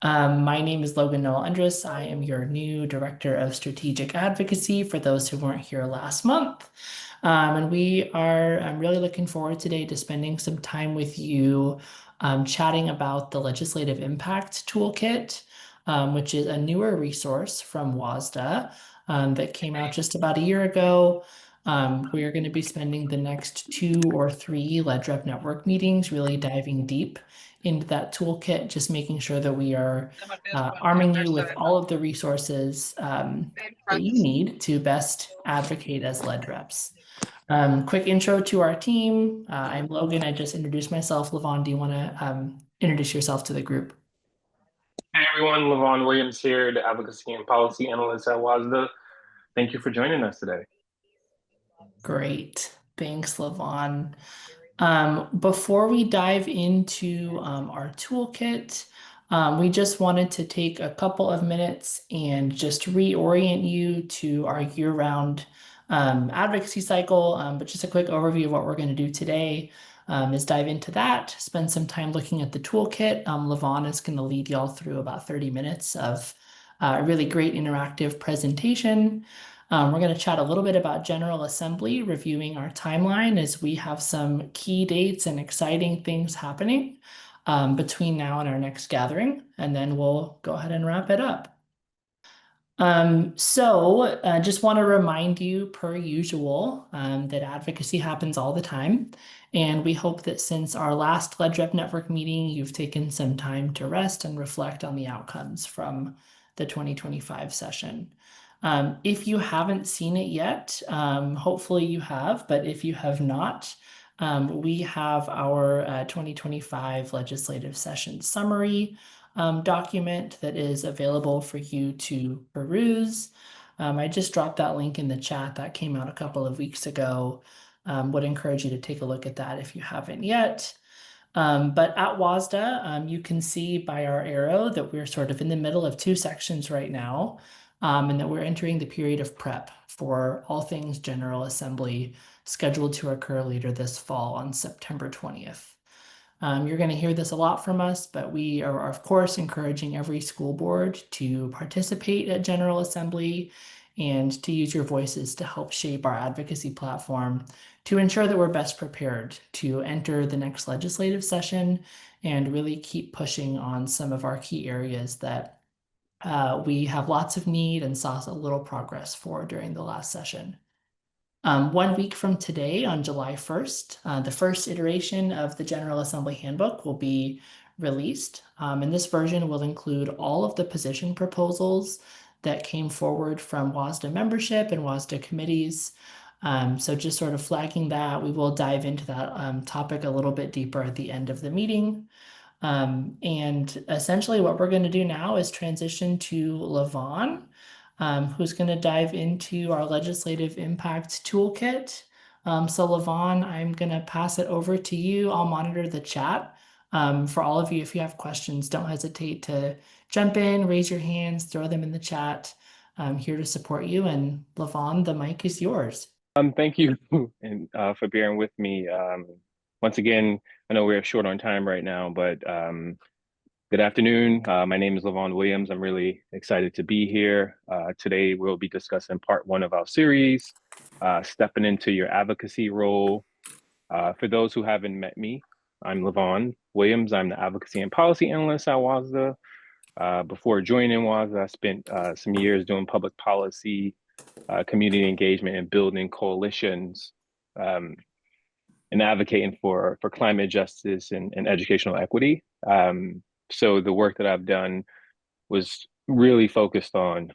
My name is Logan Noel Andrus. I am your new Director of Strategic Advocacy for those who weren't here last month. I'm really looking forward today to spending some time with you chatting about the Legislative Impact Toolkit, which is a newer resource from WSSDA that came out just about a year ago. We are going to be spending the next 2 or 3 LegRep Network meetings really diving deep into that toolkit, just making sure that we are arming you with all of the resources that you need to best advocate as lead reps. Quick intro to our team. I'm Logan. I just introduced myself. Levon, do you want to introduce yourself to the group? Hey everyone, Levon Williams here, the Advocacy and Policy Analyst at WSSDA. Thank you for joining us today. Great. Thanks, Levon. Before we dive into our toolkit, we just wanted to take a couple of minutes and just reorient you to our year-round advocacy cycle. But just a quick overview of what we're going to do today is dive into that, spend some time looking at the toolkit. Levon is going to lead y'all through about 30 minutes of a really great interactive presentation. We're going to chat a little bit about General Assembly, reviewing our timeline as we have some key dates and exciting things happening between now and our next gathering, and then we'll go ahead and wrap it up. Just want to remind you, per usual, that advocacy happens all the time. And we hope that since our last LegRep Network meeting, you've taken some time to rest and reflect on the outcomes from the 2025 session. If you haven't seen it yet, hopefully you have, but if you have not, we have our 2025 legislative session summary document that is available for you to peruse. I just dropped that link in the chat that came out a couple of weeks ago. Would encourage you to take a look at that if you haven't yet. But at WSSDA, you can see by our arrow that we're sort of in the middle of 2 sections right now, and that we're entering the period of prep for all things General Assembly scheduled to occur later this fall on September 20th. You're going to hear this a lot from us, but we are, of course, encouraging every school board to participate at General Assembly and to use your voices to help shape our advocacy platform to ensure that we're best prepared to enter the next legislative session and really keep pushing on some of our key areas that we have lots of need and saw a little progress for during the last session. 1 week from today, on July 1st, the first iteration of the General Assembly Handbook will be released. And this version will include all of the position proposals that came forward from WSSDA membership and WSSDA committees. So just sort of flagging that, we will dive into that topic a little bit deeper at the end of the meeting. And essentially what we're going to do now is transition to Levon, who's going to dive into our legislative impact toolkit. So Levon, I'm going to pass it over to you. I'll monitor the chat. For all of you, if you have questions, don't hesitate to jump in, raise your hands, throw them in the chat. I'm here to support you. And Levon, the mic is yours. Thank you and for bearing with me. Once again, I know we're short on time right now, but good afternoon. My name is Levon Williams. I'm really excited to be here. Today, we'll be discussing part 1 of our series, Stepping into Your Advocacy Role. For those who haven't met me, I'm Levon Williams. I'm the Advocacy and Policy Analyst at WSSDA. Before joining WSSDA, I spent some years doing public policy, community engagement, and building coalitions and advocating for climate justice and educational equity. So the work that I've done was really focused on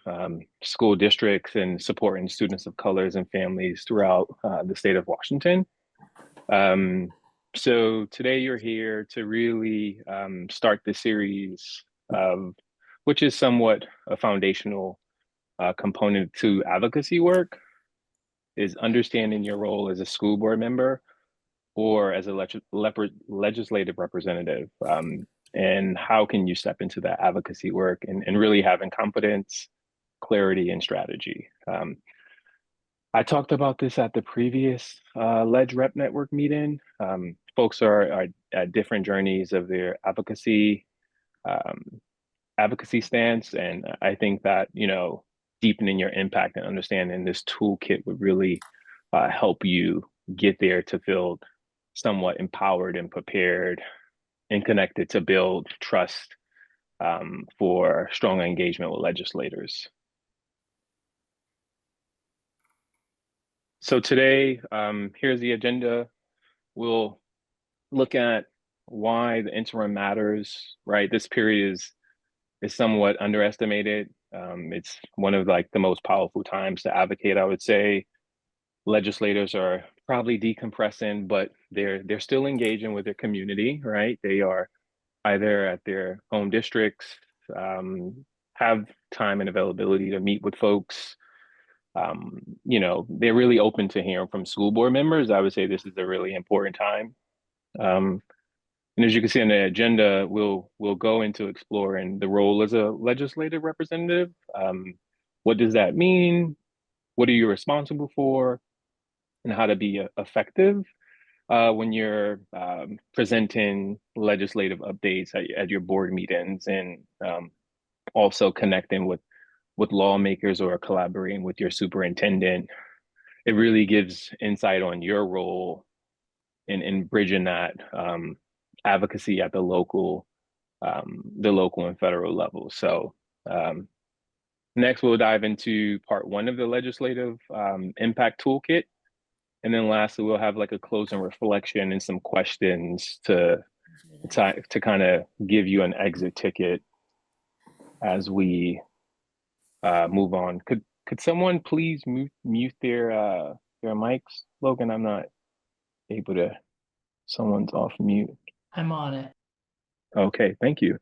school districts and supporting students of colors and families throughout the state of Washington. So today you're here to really start the series, which is somewhat a foundational component to advocacy work, is understanding your role as a school board member or as a legislative representative. And how can you step into that advocacy work and really having competence, clarity, and strategy. I talked about this at the previous LegRep Network meeting. Folks are at different journeys of their advocacy. advocacy stance. And I think that, deepening your impact and understanding this toolkit would really help you get there to feel somewhat empowered and prepared and connected to build trust for strong engagement with legislators. So today, here's the agenda. We'll look at why the interim matters, right? This period is somewhat underestimated. It's one of like the most powerful times to advocate, I would say. Legislators are probably decompressing, but they're still engaging with their community, right? They are either at their home districts, have time and availability to meet with folks. They're really open to hearing from school board members. I would say this is a really important time. Um, and as you can see on the agenda, we'll go into exploring the role as a legislative representative. What does that mean? What are you responsible for? And how to be effective when you're presenting legislative updates at your board meetings, and also connecting with lawmakers or collaborating with your superintendent. It really gives insight on your role in bridging that advocacy at the local and federal level. So um, next, we'll dive into part one of the legislative impact toolkit. And then lastly, we'll have like a closing reflection and some questions to kind of give you an exit ticket as we move on. Could someone please mute their mics? Logan, I'm not able to. Someone's off mute. I'm on it. Okay, thank you.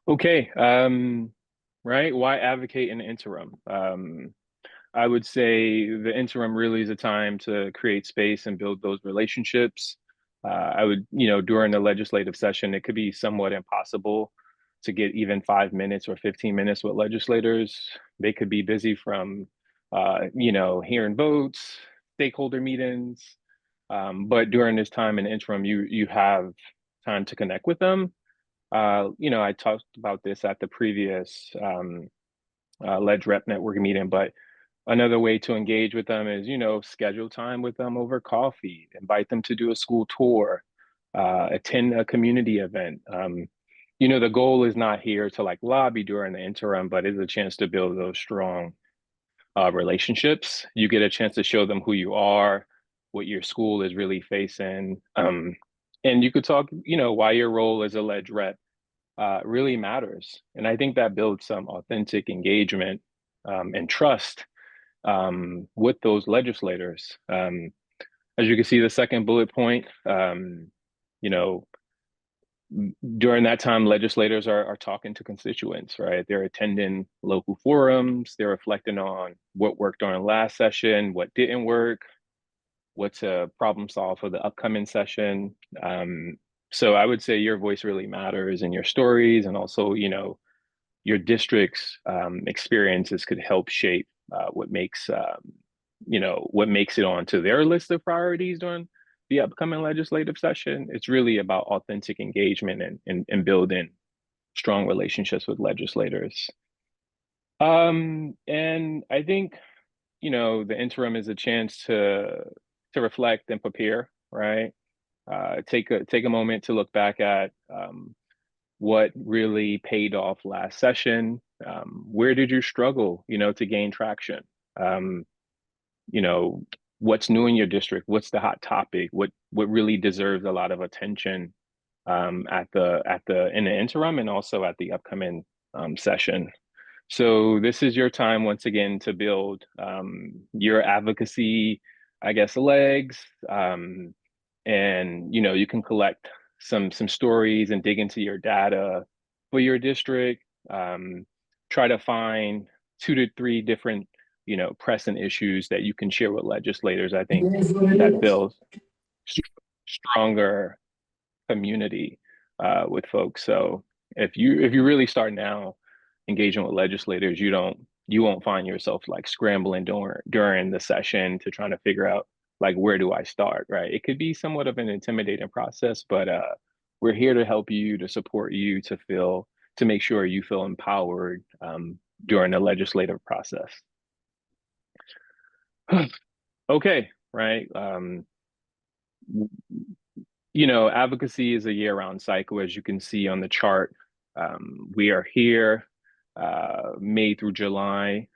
Okay, right. Why advocate in the interim? I would say the interim really is a time to create space and build those relationships. I would, during the legislative session, it could be somewhat impossible to get even 5 minutes or 15 minutes with legislators. They could be busy from, hearing votes, stakeholder meetings. But during this time in the interim, you have time to connect with them. I talked about this at the previous Ledge Rep Network meeting, but another way to engage with them is, schedule time with them over coffee, invite them to do a school tour, attend a community event. The goal is not here to like lobby during the interim, but it's a chance to build those strong relationships. You get a chance to show them who you are, what your school is really facing. And you could talk, why your role as a Ledge Rep really matters. And I think that builds some authentic engagement and trust with those legislators. As you can see, the second bullet point, you know, during that time, legislators are talking to constituents, right? They're attending local forums, they're reflecting on what worked during last session, what didn't work, what's a problem solved for the upcoming session. So I would say your voice really matters in your stories, and also, your district's experiences could help shape what makes it onto their list of priorities during the upcoming legislative session. It's really about authentic engagement and building strong relationships with legislators. And I think, the interim is a chance to reflect and prepare, right? Take a moment to look back at what really paid off last session. Where did you struggle, to gain traction? Um, you know, what's new in your district? What's the hot topic? What really deserves a lot of attention at the in the interim, and also at the upcoming session. So this is your time once again to build your advocacy, I guess, legs, and you can collect some stories and dig into your data for your district. Try to find 2 to 3 different pressing issues that you can share with legislators. I think that builds st stronger community with folks. So if you really start now engaging with legislators, you won't find yourself like scrambling during the session to trying to figure out like where do I start, right? It could be somewhat of an intimidating process, but we're here to help you, to support you, to make sure you feel empowered during the legislative process. Okay, right. Advocacy is a year-round cycle, as you can see on the chart. We are here May through July.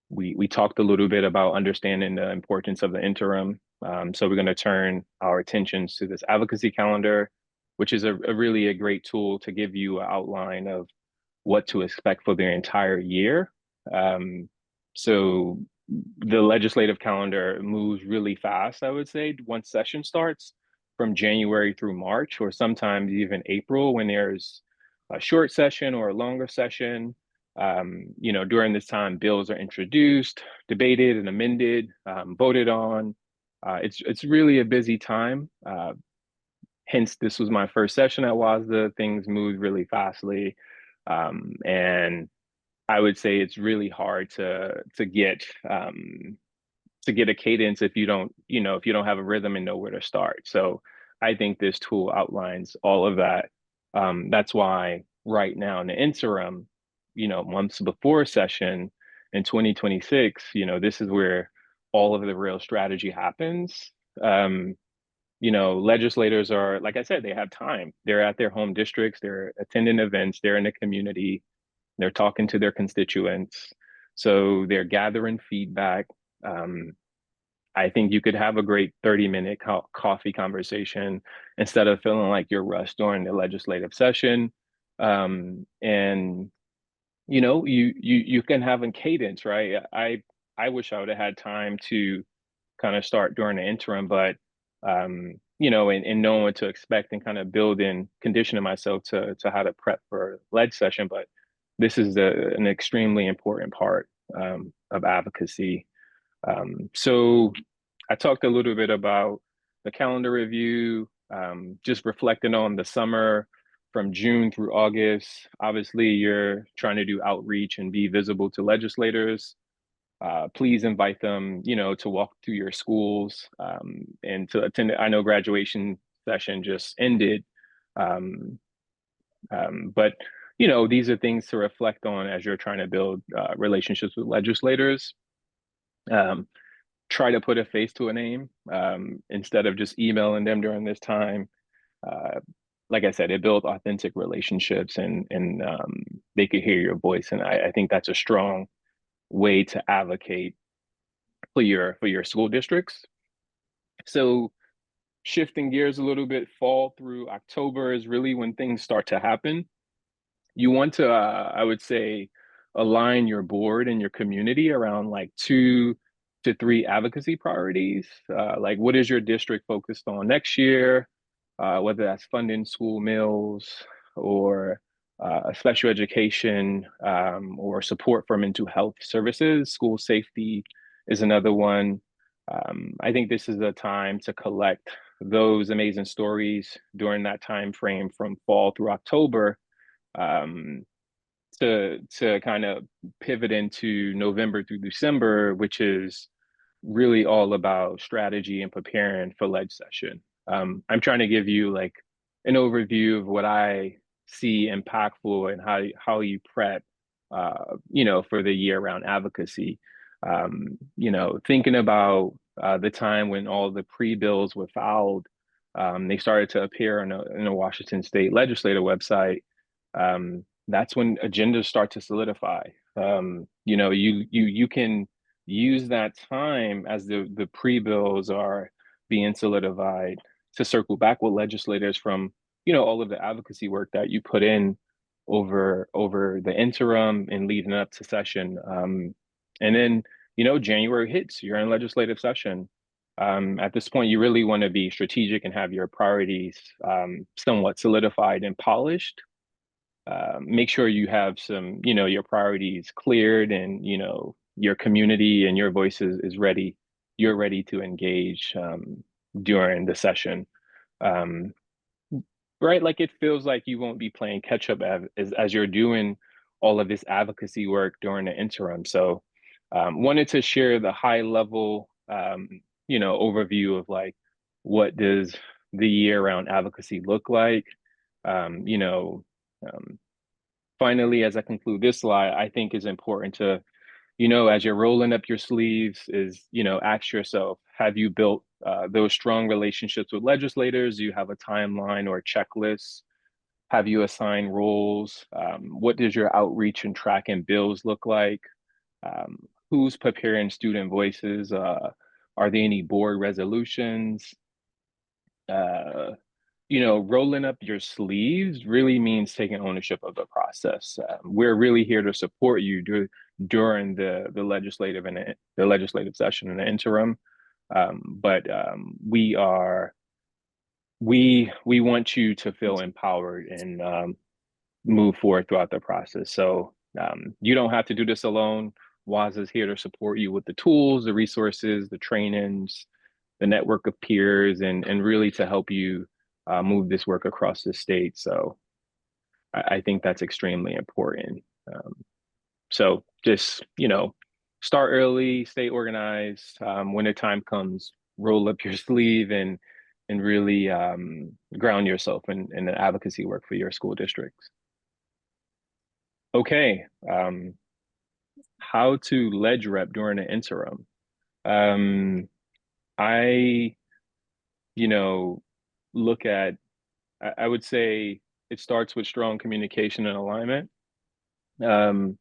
We talked a little bit about understanding the importance of the interim. So we're going to turn our attentions to this advocacy calendar, which is a really a great tool to give you an outline of what to expect for the entire year. So the legislative calendar moves really fast, I would say, once session starts from January through March, or sometimes even April when there's a short session or a longer session. During this time, bills are introduced, debated and amended, voted on. It's really a busy time. Hence, this was my first session at WSSDA. Things moved really fastly, and I would say it's really hard to get a cadence if you don't, if you don't have a rhythm and know where to start. So I think this tool outlines all of that. That's why right now in the interim, months before session in 2026, this is where all of the real strategy happens. Legislators are, like I said, they have time. They're at their home districts, they're attending events, they're in the community, they're talking to their constituents. So they're gathering feedback. Um, I think you could have a great 30-minute coffee conversation instead of feeling like you're rushed during the legislative session. And you can have a cadence, right? I wish I would have had time to kind of start during the interim, but and knowing what to expect and kind of building, conditioning myself to how to prep for lead session. But this is an extremely important part of advocacy. So I talked a little bit about the calendar review, just reflecting on the summer from June through August. Obviously, you're trying to do outreach and be visible to legislators. Please invite them, to walk through your schools and to attend. I know graduation session just ended, um, but these are things to reflect on as you're trying to build relationships with legislators. Um, Try to put a face to a name instead of just emailing them during this time. Uh, like I said, it builds authentic relationships and they could hear your voice. And I think that's a strong way to advocate for your school districts. So shifting gears a little bit, fall through October is really when things start to happen. You want to, I would say, align your board and your community around like 2 to 3 advocacy priorities. Like, what is your district focused on next year? Whether that's funding school meals or special education or support for mental health services. School safety is another one. I think this is a time to collect those amazing stories during that time frame from fall through October um, to kind of pivot into November through December, which is really all about strategy and preparing for leg session. I'm trying to give you like an overview of what I see impactful and how you prep, for the year-round advocacy. Thinking about the time when all the pre-bills were filed, they started to appear in a Washington State legislative website. That's when agendas start to solidify. You can use that time as the pre-bills are being solidified to circle back with legislators from all of the advocacy work that you put in over the interim and leading up to session. And then January hits, you're in legislative session. At this point, you really want to be strategic and have your priorities somewhat solidified and polished. Make sure you have some, your priorities cleared and, your community and your voice is ready. You're ready to engage during the session. Um, right? Like it feels like you won't be playing catch up as you're doing all of this advocacy work during the interim. So, wanted to share the high level, overview of like what does the year around advocacy look like? Um, you know, um, Finally, as I conclude this slide, I think is important to, as you're rolling up your sleeves, is, ask yourself, have you built those strong relationships with legislators? Do you have a timeline or a checklist? Have you assigned roles? What does your outreach and tracking bills look like? Who's preparing student voices? Are there any board resolutions? Uh, Rolling up your sleeves really means taking ownership of the process. We're really here to support you during the legislative and the legislative session in the interim. But we want you to feel empowered and move forward throughout the process. So you don't have to do this alone. WASA is here to support you with the tools, the resources, the trainings, the network of peers, and really to help you move this work across the state. So I think that's extremely important. So just, start early, stay organized. When the time comes, roll up your sleeve and really ground yourself in the advocacy work for your school districts. Okay, how to ledge rep during the interim. Um, I, you know, look at, I would say it starts with strong communication and alignment. Um,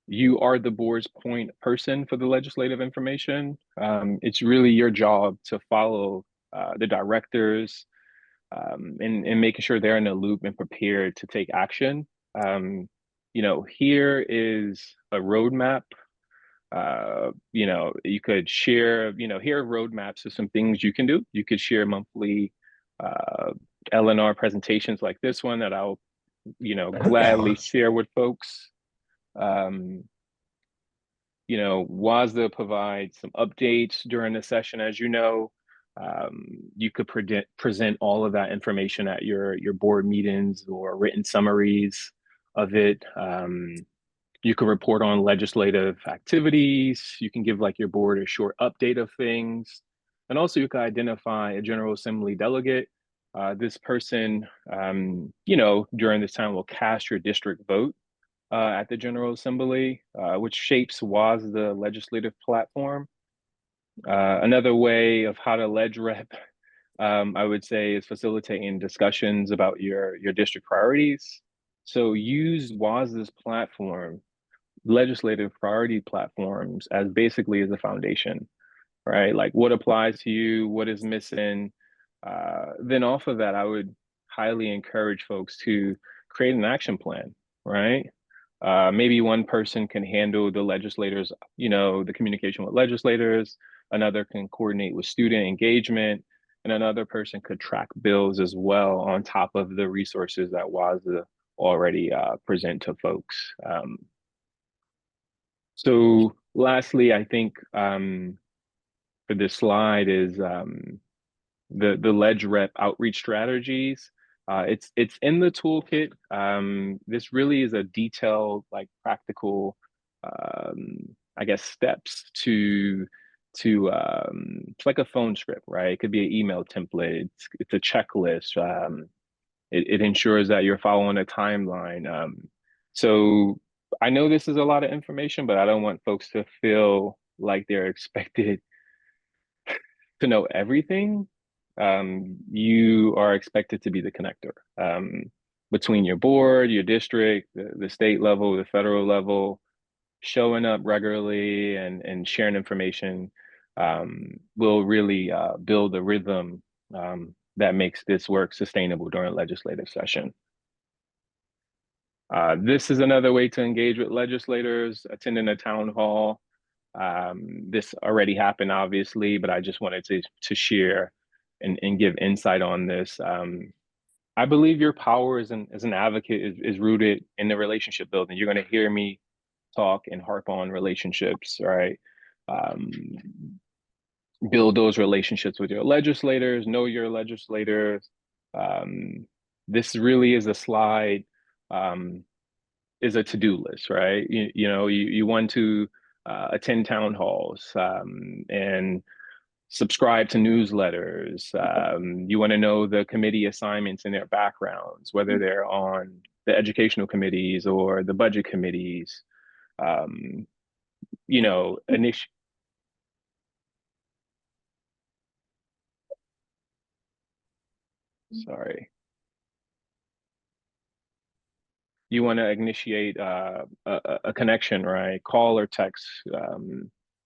you are the board's point person for the legislative information. It's really your job to follow the directors and making sure they're in the loop and prepared to take action. Here is a roadmap. You could share, here are roadmaps of some things you can do. You could share monthly uh, LNR presentations like this one that I'll, gladly share with folks. Um, WASDA provides some updates during the session, as you know. You could present all of that information at your board meetings or written summaries of it. You can report on legislative activities. You can give like your board a short update of things. And also you can identify a General Assembly delegate. This person, during this time will cast your district vote at the General Assembly, which shapes was the legislative platform. Another way of how to ledge rep, I would say, is facilitating discussions about your district priorities. So use WAS's platform, legislative priority platforms, as basically as a foundation, right? Like what applies to you, what is missing. Then off of that, I would highly encourage folks to create an action plan, right? Maybe one person can handle the legislators, the communication with legislators, another can coordinate with student engagement, and another person could track bills as well on top of the resources that WASA already present to folks. So lastly, I think for this slide is the ledge rep outreach strategies. It's in the toolkit. This really is a detailed, like practical, I guess, steps to it's like a phone script, right? It could be an email template. It's a checklist. It ensures that you're following a timeline. So I know this is a lot of information, but I don't want folks to feel like they're expected to know everything. You are expected to be the connector between your board, your district, the state level, the federal level, showing up regularly and sharing information will really build a rhythm that makes this work sustainable during legislative session. This is another way to engage with legislators, attending a town hall. This already happened, obviously, but I just wanted to share and give insight on this. I believe your power as an advocate is rooted in the relationship building. You're going to hear me talk and harp on relationships, right? Um, Build those relationships with your legislators, know your legislators. Um, this really is a slide, is a to-do list, right? You want to attend town halls and subscribe to newsletters. You want to know the committee assignments and their backgrounds, whether they're on the educational committees or the budget committees. Um, you know, initial. Sorry. You want to initiate a connection, right? Call or text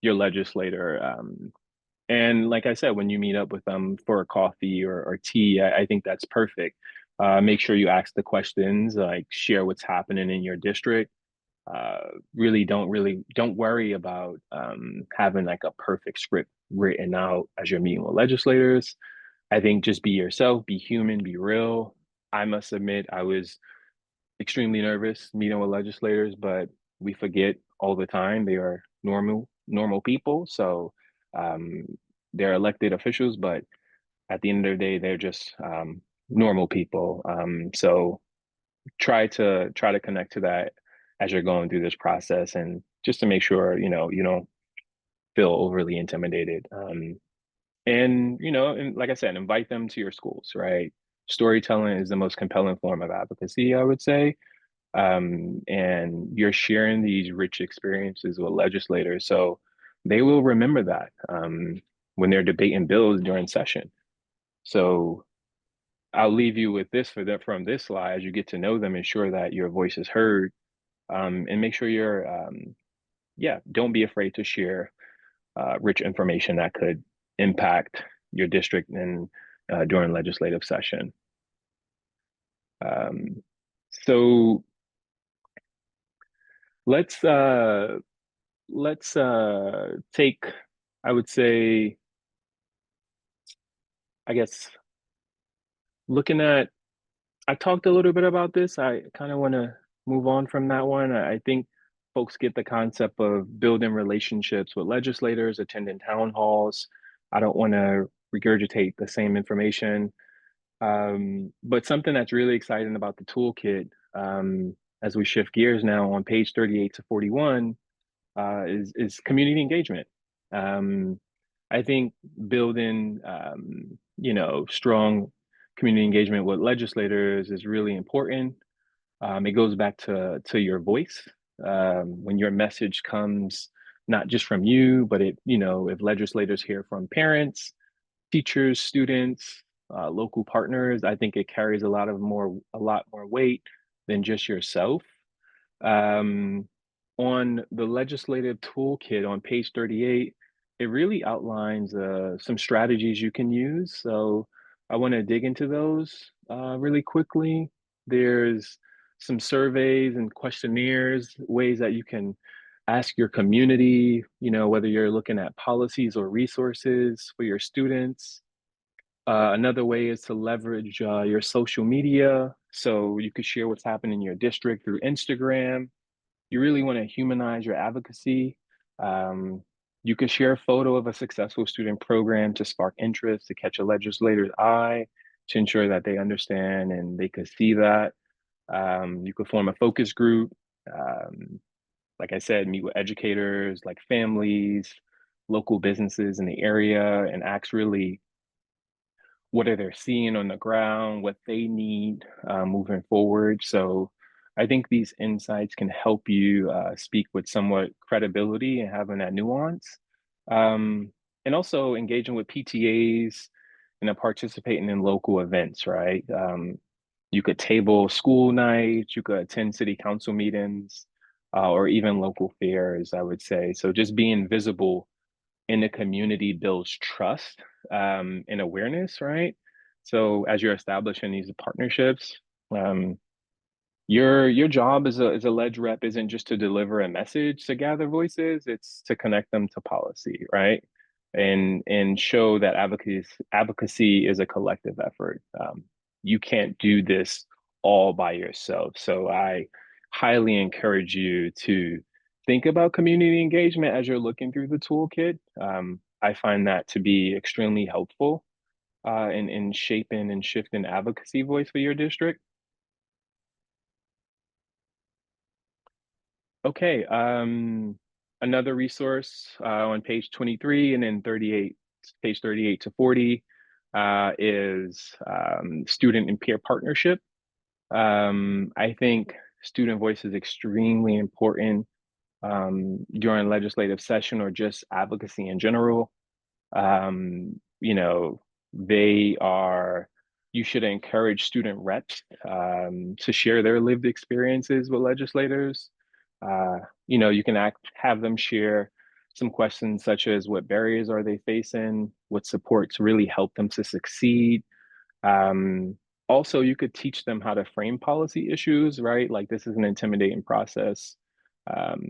your legislator. And like I said, when you meet up with them for a coffee or tea, I think that's perfect. Make sure you ask the questions, like share what's happening in your district. Really don't worry about having like a perfect script written out as you're meeting with legislators. I think just be yourself, be human, be real. I must admit, I was extremely nervous meeting with legislators, but we forget all the time they are normal people. So um, they're elected officials, but at the end of the day, they're just normal people. So try to connect to that as you're going through this process, and just to make sure you don't feel overly intimidated. And and like I said, invite them to your schools. Right, storytelling is the most compelling form of advocacy, I would say. And you're sharing these rich experiences with legislators, so they will remember that when they're debating bills during session. So I'll leave you with this from this slide. As you get to know them, ensure that your voice is heard, and make sure yeah, don't be afraid to share rich information that could impact your district and during legislative session. Um, so let's uh, let's take, I would say, I guess, looking at, I talked a little bit about this. I kind of want to move on from that one. I think folks get the concept of building relationships with legislators, attending town halls. I don't want to regurgitate the same information. But something that's really exciting about the toolkit, as we shift gears now on page 38 to 41, is community engagement. Um, I think building, strong community engagement with legislators is really important. It goes back to your voice. When your message comes not just from you, but if legislators hear from parents, teachers, students, local partners, I think it carries a lot more weight than just yourself. Um, on the legislative toolkit on page 38, it really outlines some strategies you can use. So I want to dig into those really quickly. There's some surveys and questionnaires, ways that you can ask your community, whether you're looking at policies or resources for your students. Another way is to leverage your social media. So you could share what's happening in your district through Instagram. You really want to humanize your advocacy. Um, you could share a photo of a successful student program to spark interest, to catch a legislator's eye, to ensure that they understand and they could see that. You could form a focus group. Um, like I said, meet with educators, like families, local businesses in the area, and ask really what are they seeing on the ground, what they need moving forward. So I think these insights can help you speak with somewhat credibility and having that nuance. And also engaging with PTAs and participating in local events, right? You could table school nights, you could attend city council meetings, or even local fairs, I would say. So just being visible in the community builds trust and awareness, right? So as you're establishing these partnerships, um, your job as a ledge rep isn't just to deliver a message to gather voices; it's to connect them to policy, right? And show that advocacy is a collective effort. You can't do this all by yourself. So I highly encourage you to think about community engagement as you're looking through the toolkit. I find that to be extremely helpful in shaping and shifting advocacy voice for your district. Okay, another resource on page 23 and then 38. page 38 to 40, is student and peer partnership. I think student voice is extremely important during legislative session or just advocacy in general. You know, they are, you should encourage student reps to share their lived experiences with legislators. You know, you can have them share some questions such as what barriers are they facing, what supports really help them to succeed. Um, Also, you could teach them how to frame policy issues, right? Like this is an intimidating process.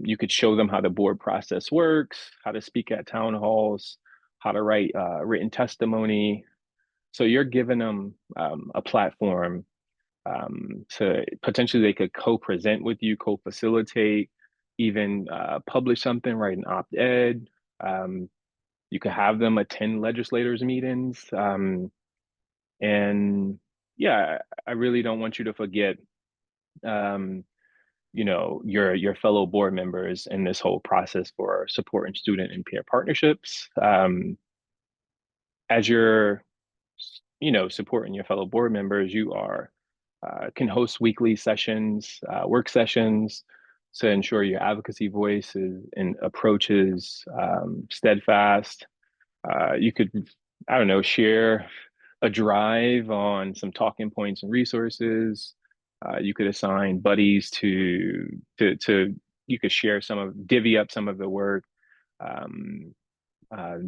You could show them how the board process works, how to speak at town halls, how to write written testimony. So you're giving them a platform to potentially they could co-present with you, co-facilitate, even publish something, write an op-ed. Um, you could have them attend legislators meetings. And yeah, I really don't want you to forget, um, you know, your fellow board members in this whole process for supporting student and peer partnerships. As you're, you know, supporting your fellow board members, you are can host weekly sessions, work sessions to ensure your advocacy voice is and approach is steadfast. You could, I don't know, share a drive on some talking points and resources. You could assign buddies to you could share some of divvy up some of the work um,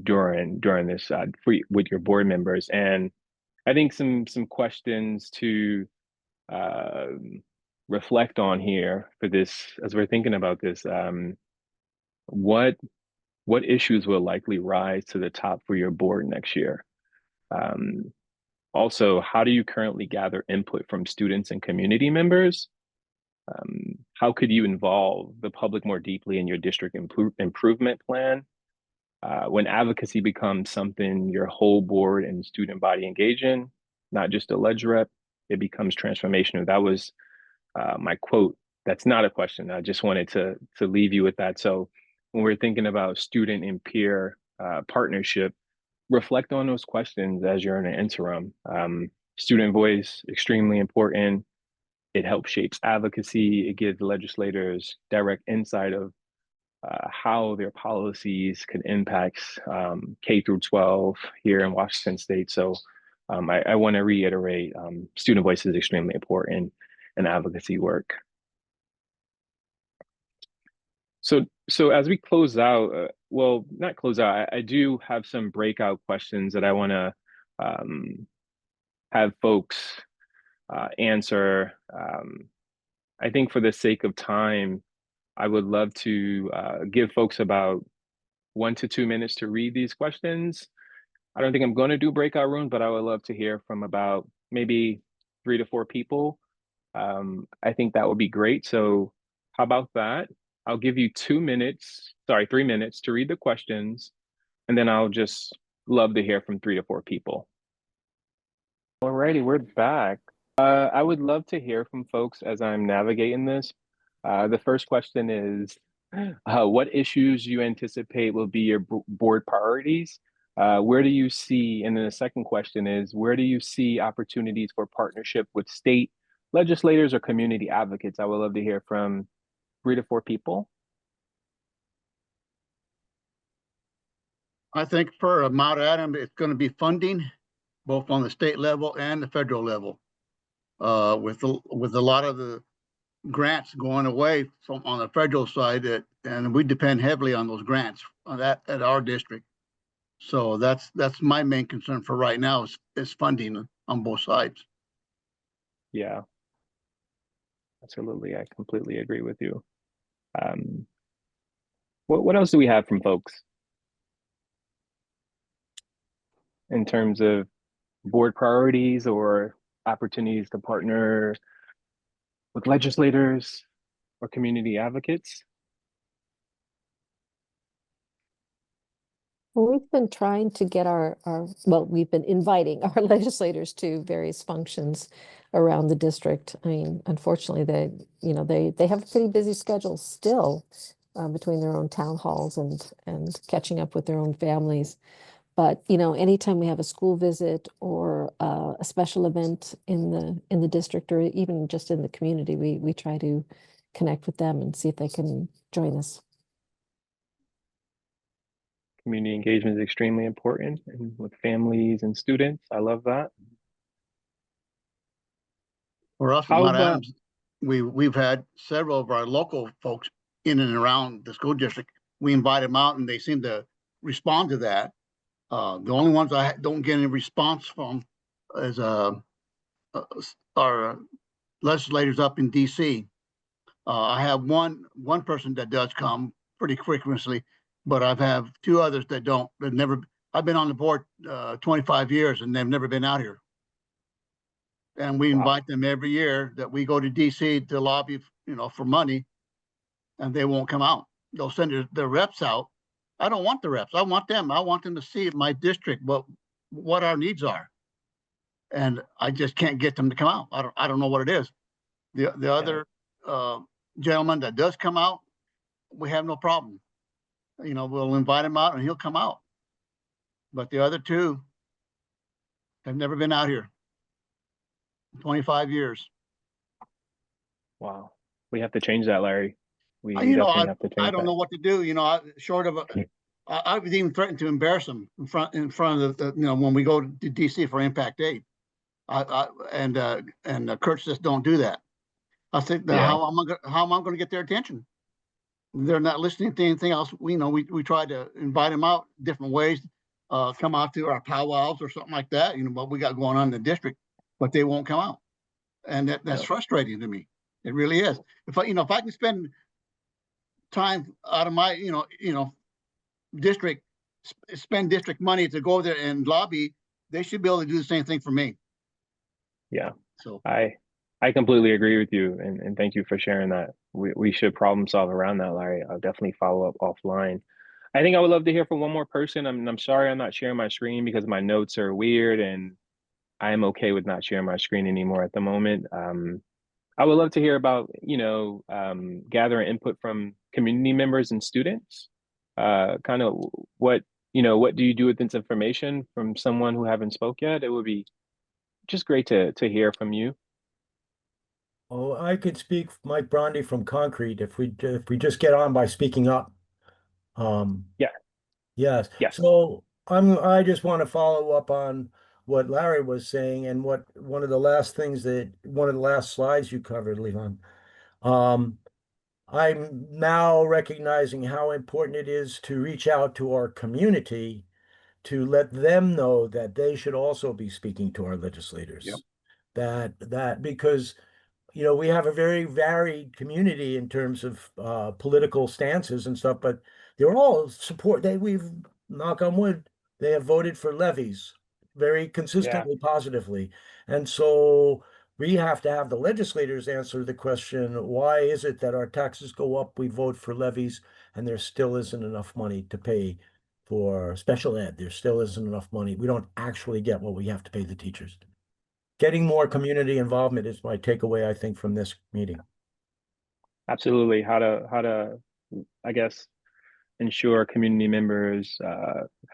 during this with your board members. And I think some questions to uh, reflect on here for this as we're thinking about this. What what issues will likely rise to the top for your board next year? Um, Also, how do you currently gather input from students and community members? How could you involve the public more deeply in your district improvement plan? When advocacy becomes something your whole board and student body engage in, not just a ledge rep, it becomes transformational. That was my quote. That's not a question. I just wanted to leave you with that. So when we're thinking about student and peer partnership, reflect on those questions as you're in an interim. Student voice, extremely important. It helps shapes advocacy. It gives legislators direct insight of how their policies could impact K through 12 here in Washington State. So I want to reiterate, student voice is extremely important in advocacy work. So as we close out, well, not close out, I do have some breakout questions that I want to have folks answer. I think for the sake of time, I would love to give folks about 1 to 2 minutes to read these questions. I don't think I'm going to do breakout rooms, but I would love to hear from about maybe 3 to 4 people. I think that would be great. So how about that? I'll give you 2 minutes, sorry, 3 minutes to read the questions, and then I'll just love to hear from 3 to 4 people. Alrighty, we're back. I would love to hear from folks as I'm navigating this. The first question is, what issues you anticipate will be your board priorities? Where do you see, and then the second question is, where do you see opportunities for partnership with state legislators or community advocates? I would love to hear from 3 to 4 people. I think for Mount Adam, it's going to be funding, both on the state level and the federal level. With a lot of the grants going away from on the federal side, and we depend heavily on those grants on that at our district. So that's my main concern for right now is funding on both sides. Yeah, absolutely. I completely agree with you. What else do we have from folks in terms of board priorities or opportunities to partner with legislators or community advocates? Well, we've been trying to get well, we've been inviting our legislators to various functions around the district. I mean, unfortunately, they have a pretty busy schedule still between their own town halls and catching up with their own families. But, anytime we have a school visit or a special event in the district or even just in the community, we try to connect with them and see if they can join us. Community engagement is extremely important, and with families and students. I love that. For us, How Mount about Adams, we've had several of our local folks in and around the school district. We invite them out, and they seem to respond to that. The only ones I don't get any response from is our legislators up in DC. I have one person that does come pretty frequently, but I've have two others that don't. They've never. I've been on the board 25 years, and they've never been out here. And we invite them every year that we go to DC to lobby, for money, and they won't come out. They'll send their reps out. I don't want the reps. I want them. I want them to see my district, what our needs are. And I just can't get them to come out. I don't know what it is. The other gentleman that does come out, we have no problem. We'll invite him out and he'll come out. But the other two have never been out here. 25 years. Wow, we have to change that, Larry. We I definitely have to change don't that. know what to do. Short of I was even threatened to embarrass them in front of the when we go to DC for Impact 8. Kurt says don't do that. I said, how am I going to get their attention? They're not listening to anything else. We try to invite them out different ways. Come out to our powwows or something like that. What we got going on in the district, but they won't come out, and that's frustrating to me. It really is. If I can spend time out of my district, spend district money to go there and lobby, they should be able to do the same thing for me. Yeah. So I completely agree with you, and thank you for sharing that. We should problem solve around that, Larry. I'll definitely follow up offline. I think I would love to hear from one more person. I'm sorry I'm not sharing my screen because my notes are weird, and I am okay with not sharing my screen anymore at the moment. I would love to hear about, gathering input from community members and students. Kind of what do you do with this information from someone who haven't spoke yet? It would be just great to hear from you. Oh, I could speak, Mike Brondy from Concrete, if we just get on by speaking up. Yeah. Yes. Yes. So I just want to follow up on what Larry was saying and one of the last slides you covered, Leon. I'm now recognizing how important it is to reach out to our community to let them know that they should also be speaking to our legislators. Yep. That because we have a very varied community in terms of political stances and stuff, but they're all we've, knock on wood, they have voted for levies very consistently, positively. And so we have to have the legislators answer the question, why is it that our taxes go up, we vote for levies, and there still isn't enough money to pay for special ed? There still isn't enough money. We don't actually get what we have to pay the teachers. Getting more community involvement is my takeaway, I think, from this meeting. Absolutely. How to, I guess, ensure community members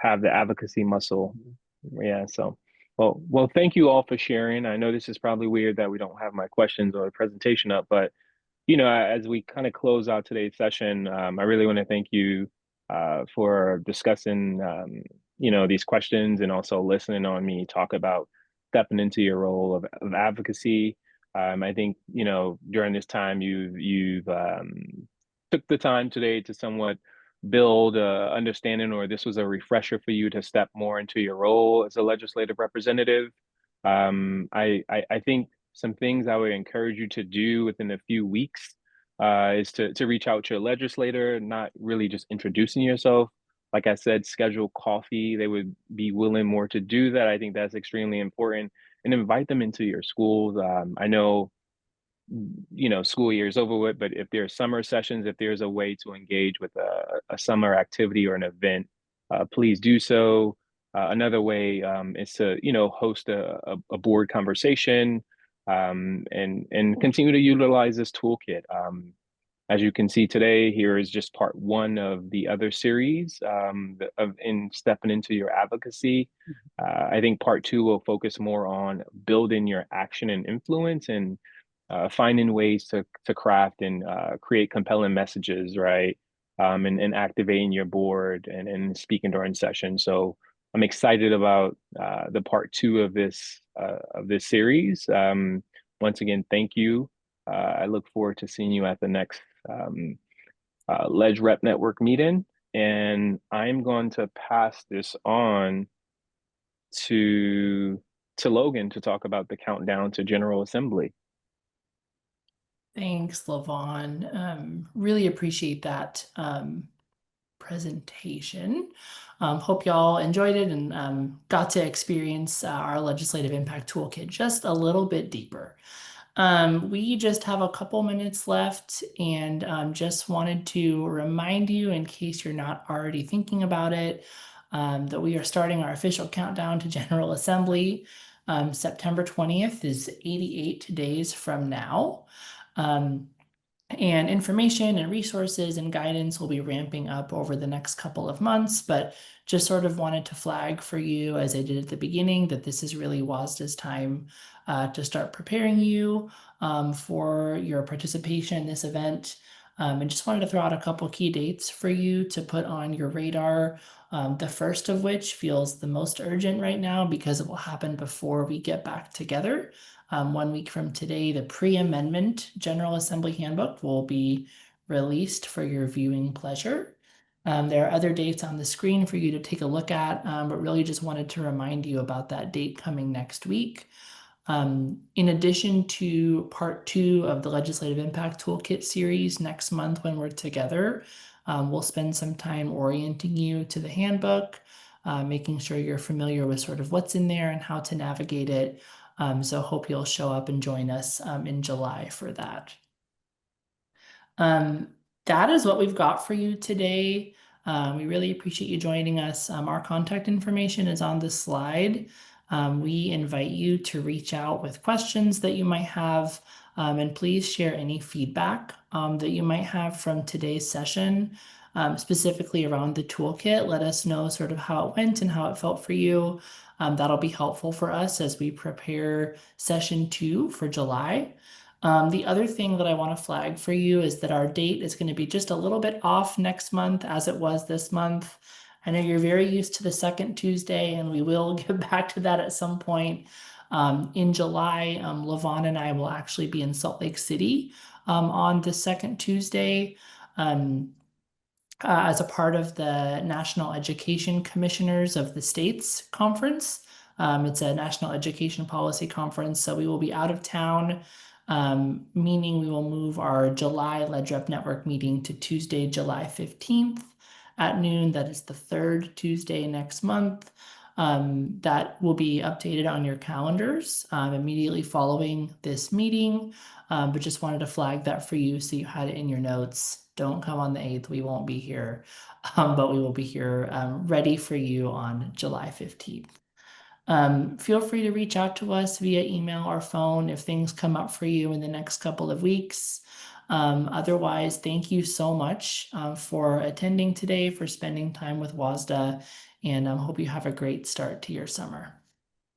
have the advocacy muscle. Yeah. So, well, thank you all for sharing. I know this is probably weird that we don't have my questions or presentation up, but as we kind of close out today's session, I really want to thank you for discussing, these questions and also listening on me talk about stepping into your role of advocacy. I think, during this time, you've took the time today to somewhat build understanding, or this was a refresher for you to step more into your role as a legislative representative. I think some things I would encourage you to do within a few weeks is to reach out to your legislator, not really just introducing yourself. Like I said, schedule coffee. They would be willing more to do that. I think that's extremely important, and invite them into your schools. I know, school year is over with, but if there's summer sessions, if there's a way to engage with a summer activity or an event, please do so. Another way is to, host a board conversation and continue to utilize this toolkit. As you can see today, here is just part one of the other series in stepping into your advocacy. I think part two will focus more on building your action and influence and finding ways to craft and create compelling messages, right? And activating your board and speaking during session. So I'm excited about the part two of this series. Once again, thank you. I look forward to seeing you at the next Ledge Rep Network meeting. And I'm going to pass this on to Logan to talk about the countdown to General Assembly. Thanks, Levon. Really appreciate that presentation. Hope y'all enjoyed it and got to experience our Legislative Impact Toolkit just a little bit deeper. We just have a couple minutes left and just wanted to remind you, in case you're not already thinking about it, that we are starting our official countdown to General Assembly. September 20th is 88 days from now. And information and resources and guidance will be ramping up over the next couple of months, but just sort of wanted to flag for you, as I did at the beginning, that this is really WSSDA's time to start preparing you for your participation in this event. And just wanted to throw out a couple key dates for you to put on your radar. The first of which feels the most urgent right now because it will happen before we get back together. 1 week from today, the pre-amendment General Assembly Handbook will be released for your viewing pleasure. There are other dates on the screen for you to take a look at, but really just wanted to remind you about that date coming next week. In addition to part two of the Legislative Impact Toolkit series next month when we're together, we'll spend some time orienting you to the handbook, making sure you're familiar with sort of what's in there and how to navigate it. So hope you'll show up and join us in July for that. That is what we've got for you today. We really appreciate you joining us. Our contact information is on the slide. We invite you to reach out with questions that you might have, and please share any feedback that you might have from today's session, specifically around the toolkit. Let us know sort of how it went and how it felt for you. That'll be helpful for us as we prepare session 2 for July. The other thing that I want to flag for you is that our date is going to be just a little bit off next month as it was this month. I know you're very used to the second Tuesday, and we will get back to that at some point. In July, Levon and I will actually be in Salt Lake City on the second Tuesday. As a part of the National Education Commissioners of the States Conference. It's a national education policy conference, so we will be out of town, meaning we will move our July LegRep Network meeting to Tuesday, July 15th at noon. That is the third Tuesday next month. That will be updated on your calendars immediately following this meeting, but just wanted to flag that for you so you had it in your notes. Don't come on the 8th, we won't be here, but we will be here ready for you on July 15th. Feel free to reach out to us via email or phone if things come up for you in the next couple of weeks. Otherwise, thank you so much for attending today, for spending time with WSSDA, and I hope you have a great start to your summer.